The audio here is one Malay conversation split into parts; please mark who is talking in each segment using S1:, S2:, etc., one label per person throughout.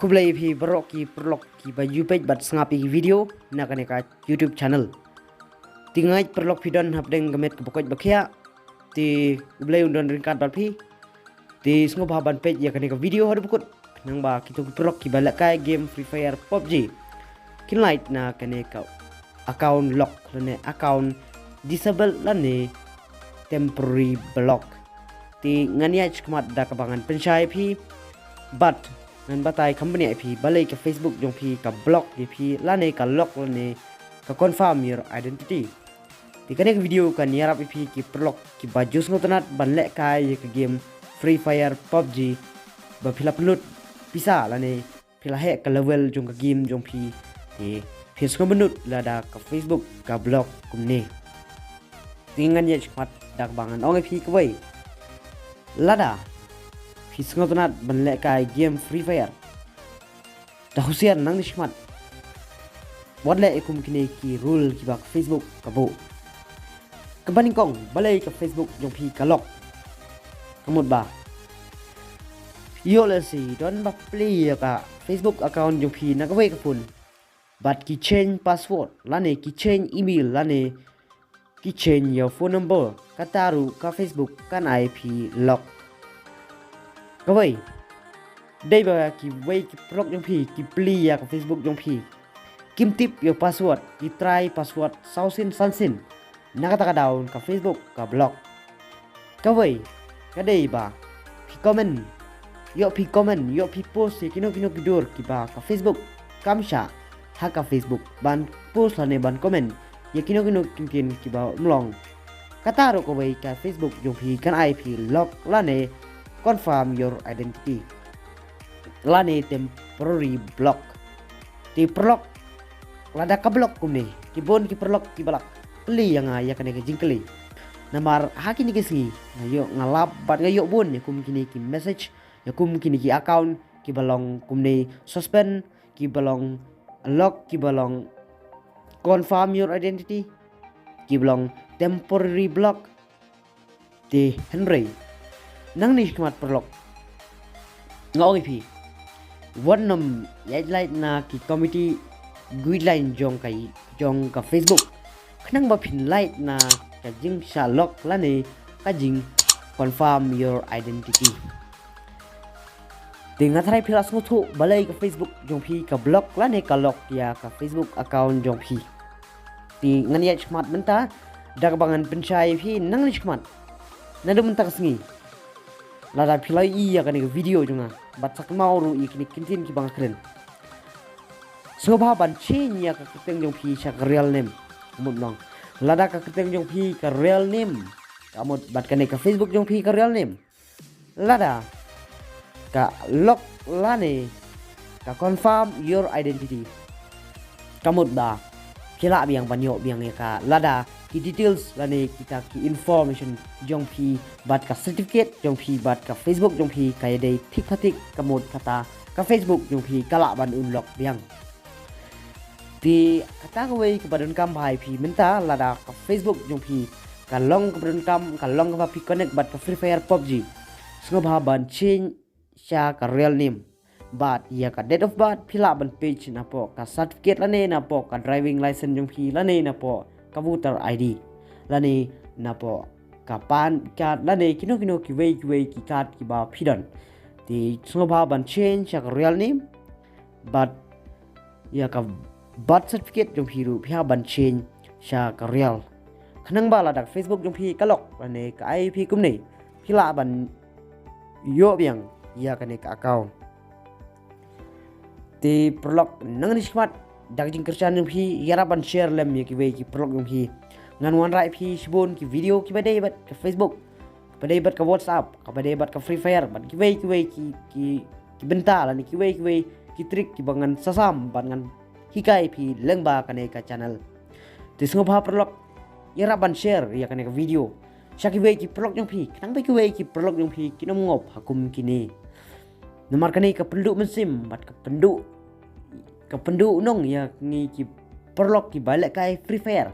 S1: kublai phi barok ki parlok ki baju page bat sengapi ki video na kane ka YouTube channel tingai parlok phi don hapdeng gamet ke pokoj bakhya ti kublai undon ringkat bat phi ti sngo ban page ya kane ka video hadu bukut nang ba kitu parlok ki balak kai game Free Fire PUBG kin lait na kane ka account lock lane account disable lane temporary block ti ngania chkmat da kabangan pensyai phi but ngan batai company IP balai ke Facebook jong phi ka block di phi lane ka lock lane ka confirm your identity ti kane video kan yarap IP ki block ki bajus ngotanat banlek kai ke game Free Fire PUBG ba phila pelut bisa lane phila he ka level jong ka game jong phi ti phis ko menut lada ka Facebook ka block kumne tingan ye chmat dak bangan ong IP ka wei lada phis ngotanat banlek kai game Free Fire da Husiar nang nishmat wadle ikum kini ki rule ki bak Facebook kabo kabaning kong balai ka Facebook jong phi ka lock kamut ba yo le si don ba play ka Facebook account jong phi na ka wei ka pun but ki change password lane ki change email lane ki change your phone number kataru ka Facebook kan IP lock kawai dai ba ki wei ki block jong phi ki pli ya ka Facebook jong phi kim tip your password ki try password sausin sansin nakata ka down ka Facebook ka block kawai ka dai ba pi comment yo pi post kino kidur ki ba ka Facebook kamsha ha ka Facebook ban post lane ban comment ya kino kin ki ba mlong kata ro ko wei ka Facebook jong phi kan IP lock lane confirm your identity lane temporary block ti block lada ka block kumne ki bon ki block ki balak kli yang ya kane ke jingkli namar haki ni kesi ayo ngalap bat ngayo bon ya kum kini ki message ya kum kini ki account ki balong kumne suspend ki balong lock ki balong confirm your identity ki balong temporary block ti Pynroi nang ni kmat paralok ngoi phi wannam yai na ki committee guideline jong ka Facebook khnang ba phin light na ka jing sha lock lane ka jing confirm your identity tinga thrai philas ngothu balai ka Facebook jong phi ka block lane ka lock ya ka Facebook account jong phi ti ngania chmat menta dak bangan penchai phi nang ni chmat nadum tak sngi lada philai I ya kan video junga batsak mauru I kini kintin ki bang kren soba ban chen ya ka keteng jong phi cha real name mut long lada ka keteng jong phi ka real name kamut bat kan ka Facebook jong phi ka real name lada ka lock lane ka confirm your identity kamut ba kila biang banyo biang ya ka lada ki details lane kita ki information jong phi bat ka certificate jong phi bat ka Facebook jong phi kaya dei thik kamod kata ka Facebook jong phi kala ban unlock biang ti kata ko wei ka badon kam bhai phi menta lada ka Facebook jong phi ka long ka badon kam ka long ka phi connect bat ka Free Fire PUBG sngo bha ban change sha ka real name but ya ka date of birth phila ban page na po ka certificate lane na po ka driving license jong phi lane na po ka voter ID lane na po ka pan card lane kino ki wei ki card ki ba phidon ti sngo ba ban change ka real name but ya ka birth certificate jong phi ru phia ban change sha ka real khnang ba la dak Facebook jong phi ka lock lane ka IP kum nei phila ban yo biang ya ka ne ka account ti paralok nang ni smart dak jing kerjaan jong phi yaraban share lem ye ki wei ki paralok jong phi ngan wan rai phi sibon ki video ki badai bat ka Facebook badai bat ka WhatsApp ka badai bat ka Free Fire bat ki wei ki benta la ni ki wei ki trick ki bangan sasam bangan hikai phi lengba kane ka channel ti sngo bha paralok yaraban share ya kane ka video shaki wei ki paralok jong phi nang bai ki wei ki paralok jong phi kinom ngop hakum kini nomor kane ka penduk mensim bat ka penduk nong ya ngi ki paralok ki balik kai Free Fire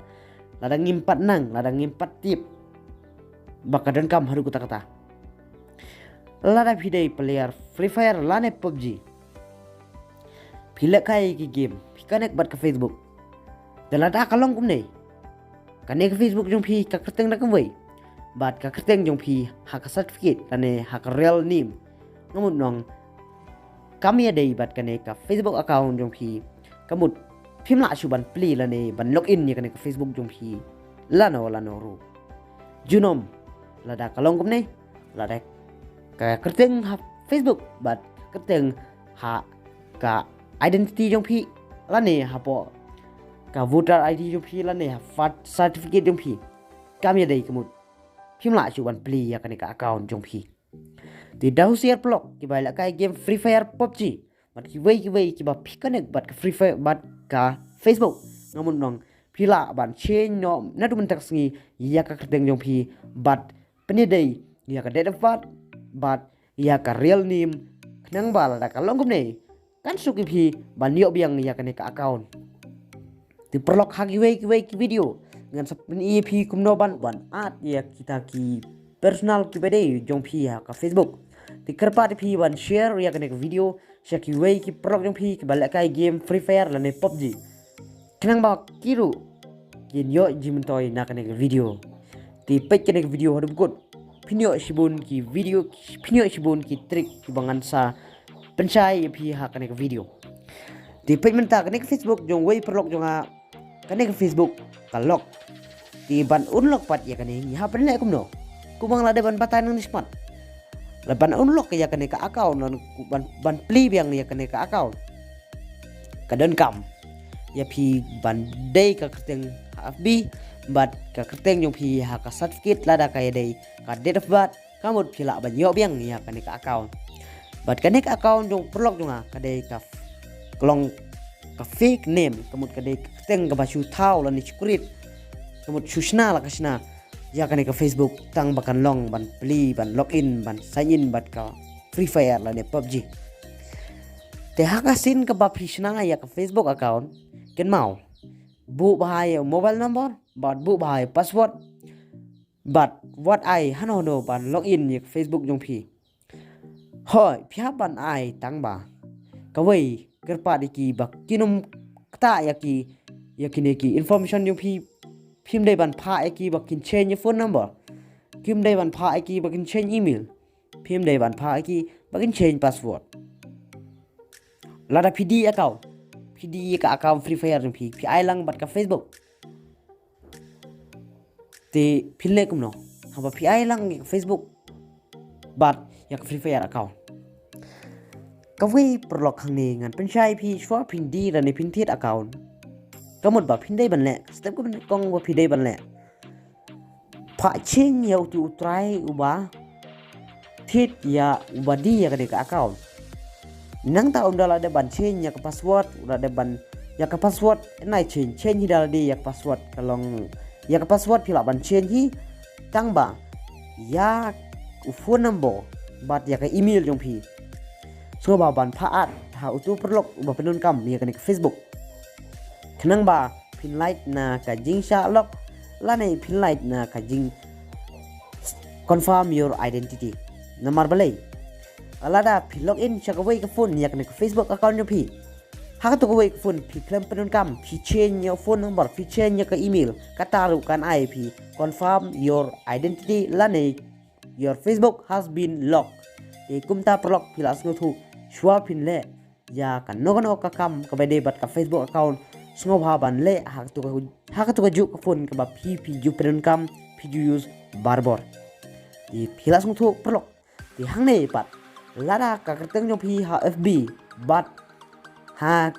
S1: ladang ngimpat nang ladang ngimpat tip bakadan kam haru kata lada pidai player Free Fire lane PUBG Pila kai ki game phi connect bat ka Facebook dala da kalong kum nei connect Facebook jong phi ka kerteng da kum wei bat ka kerteng jong phi ha ka certificate ane ha ka real name ngamut nong kami ada bat kane ka Facebook account jong phi kamut phim la chu ban pli la ne ban login ni kane ka Facebook jong phi lano ru junom la da kalong kum nei la da ka kerteng ha Facebook bat kerteng ha ka identity jong phi la ne ha po ka voter ID jong phi la ne ha fat certificate jong phi kami ada kamut phim la chu ban pli ya kane ka account jong phi ti da Husiar paralok ki bai la kai game Free Fire PUBG bat ki wei ki ba phi connect bat ka Free Fire bat ka Facebook ngamun nong pila ban change no na du tak sngi ya ka kerteng jong phi bat penidai ya ka date of birth bat ya ka real name nang bala da ka long kum nei kan suki phi ban yo biang ya kane ka account ti paralok hagi wei ki video ngan sap ni phi kum no ban at ya kita ki personal ki bede jong phi ya ka Facebook ti kerpa ti phi ban share ya kane ka video shaki wei ki paralok jong phi ki bala kai game Free Fire la ne PUBG kenang ba kiru kin yo jimentoy na kane ka video ti pek kane ka video hadu good pinyo shibun ki video pinyo shibun ki trick ki bangan sa pensai phi ha kane ka video ti pek menta kane ka Facebook jong wei paralok jong a kane ka Facebook ka lock ti ban unlock pat ya kane ni ha pen le kum no kumang la de ban batan ng smart la ban unlock ya kane ka account ban pli biang ya kane ka account ka don kam ya phi ban dei ka kerteng FB bat ka kerteng jong phi ha ka certificate la da ka dei ka date of birth kamut phi la ban yo biang ya kane ka account bat kane ka account jong paralok jong ka dei ka klong ka fake name kamut ka dei kerteng ka basu thau la ni secret kamut susna la kasna ya kane ka Facebook tang bakan long ban pli ban login ban sign in bat ka Free Fire la ne PUBG te ha ka sin ka ba phishna ya ka Facebook account ken mau bu bahai mobile number bat bu bahai password bat what I hano ban login ya Facebook jong phi hoi phia ban ai tang ba ka wei kerpa diki bak kinum ta ya ki information jong phi phim dei ban pha ki bakin change phone number phim dei ban pha ki bakin change email phim dei ban pha ki bakin change password lada PD account PD ka account Free Fire jong phi ai lang bat ka Facebook te phile kum no ha phi ai lang Facebook bat ya Free Fire account ka wei paralok khang ne ngan pensai phi shwa phin di ra ne phin thiet account kamut ba phin dei ban le step ko kong ba phi dei ban le pha ching yau tu try uba thiet ya uba di ya ka account nang ta undala de ban change ya ka password uda de ban ya ka password nai change hidal di ya password kalong ya ka password phi la ban change hi tang ba ya phone number bat ya ka email jong phi so ba ban pha at ha utu paralok uba penun kam ya ka Facebook kenang ba pin light na ka jing sha lock la nei pin light na ka jing confirm your identity namar balai alada pin login cha ka wei ka phone yak ne ka Facebook account yo phi ha ka to ka wei ka phone phi klem penun kam phi change your phone number phi change ka email ka taru kan ai phi confirm your identity la nei your Facebook has been locked e kumta paralok phi la sngo thu shwa pin le ya kan no ka kam ka bede bat ka Facebook account sngo bha ban le ha ka to ka ju ka phone ka ba phi ju pen kam phi ju use barbor di phila sngo thu paralok di hang nei pat lada ka kerteng jong phi ha FB bat ha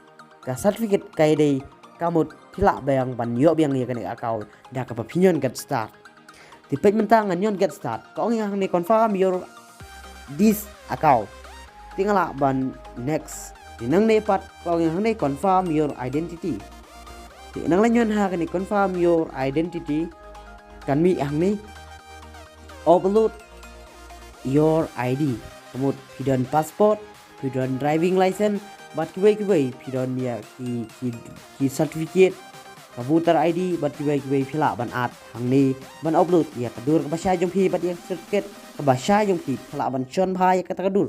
S1: ka certificate kai dei kamut phila bayang ban yo biang ye kan account da ka pinyon get start di page mentang nyon get start ko ngi hang nei confirm your this account tingala ban next nang nei pat ko hang nei confirm your identity ti nang lanyon ha kan confirm your identity kan mi hang nei upload your ID kamut pidon passport pidon driving license bat kiwei pidon ya ki certificate ka voter ID bat kiwei phila ban at hang nei ban upload ya kadur ka basha jong phi bat ya certificate ka basha jong phi phila ban chon bha ya ka kadur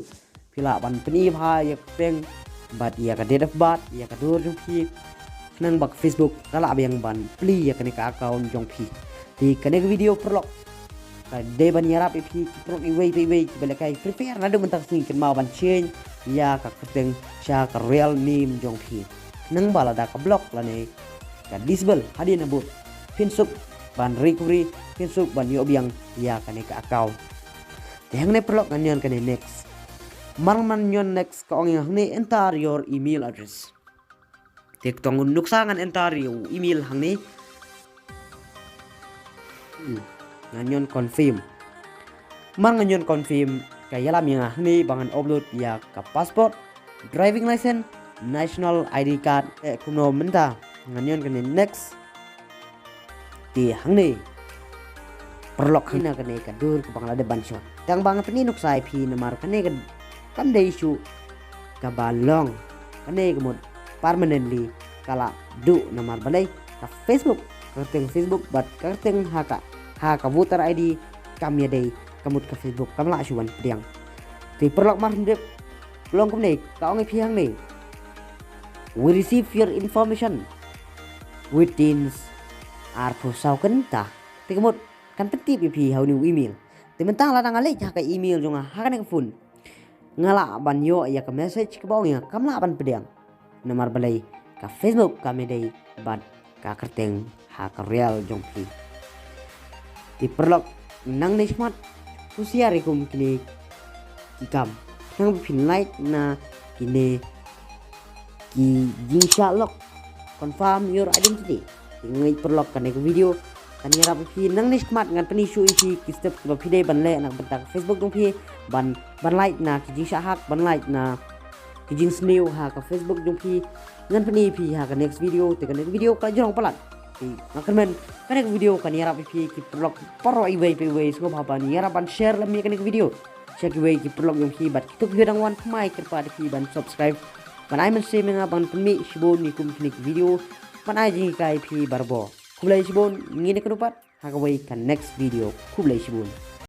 S1: phila ban pni bha ya peng bat ia ka date of birth ia ka dur jong phi nang bak Facebook kala abang ban pli ia kane ka account jong phi ti kane video perlok ka de ban yarap phi perlok i wei bele kai freefire na do mentak sing ken mau ban change ia ka keteng shah ka real name jong phi nang bala da ka block la ne ka disable hadin abut phin sup ban recovery phin sup ban yo biang ia kane ka account tehang ne perlok ngan kane next man yon next ka ong yang ni enter your email address tek tong nuksangan enter your email hang ni ngan yon confirm man ngan yon confirm ka yalam yang ni bangan upload ya ka passport driving license national ID card kuno menta ngan yon kane next ti hang ni perlok hina kane ka dur ka bangla de banshot tang bang pani nuksai phi namar kane ka kan day issue kabalong kane gamot permanently kala du namar balay ka Facebook karteng Facebook bat karteng haka voter ID kamya day kamut ka Facebook kamla suwan diang ti perlok mar hindep long kumne ka ong phiang ni we receive your information within are for sauken ta ti gamot kan peti pi hau new email ti mentang la ngalai ka email jonga hakan phone ngala ban yo ya ka message ka bawng ya kamla ban pedang namar balai ka Facebook kami dai ban ka kerteng ha ka real jong phi ti perlok nang ni smart Husiar ikum kini kikam nang phin lait na kini ki jing lock confirm your identity ngai perlok kan video kan yara phi nang ni smart ngan pani su isi ki step ba phi dai ban le nak bentak Facebook dong phi ban like na ki jing hak ban like na ki jing snail ha ka Facebook dong phi ngan pani phi ha ka next video te kan video ka jong palat ti makan men kan video kan yara phi ki perlok Pynroi wei so ba ban yara ban share lam kan video share ki wei ki perlok dong phi bat tu hidang wan mai kerpa phi ban subscribe ban ai men se menga ban pemi sibon ni kum video ban ai jing kai phi barbo Kublai sibon ngine kerupat haka wei kan next video kublai sibon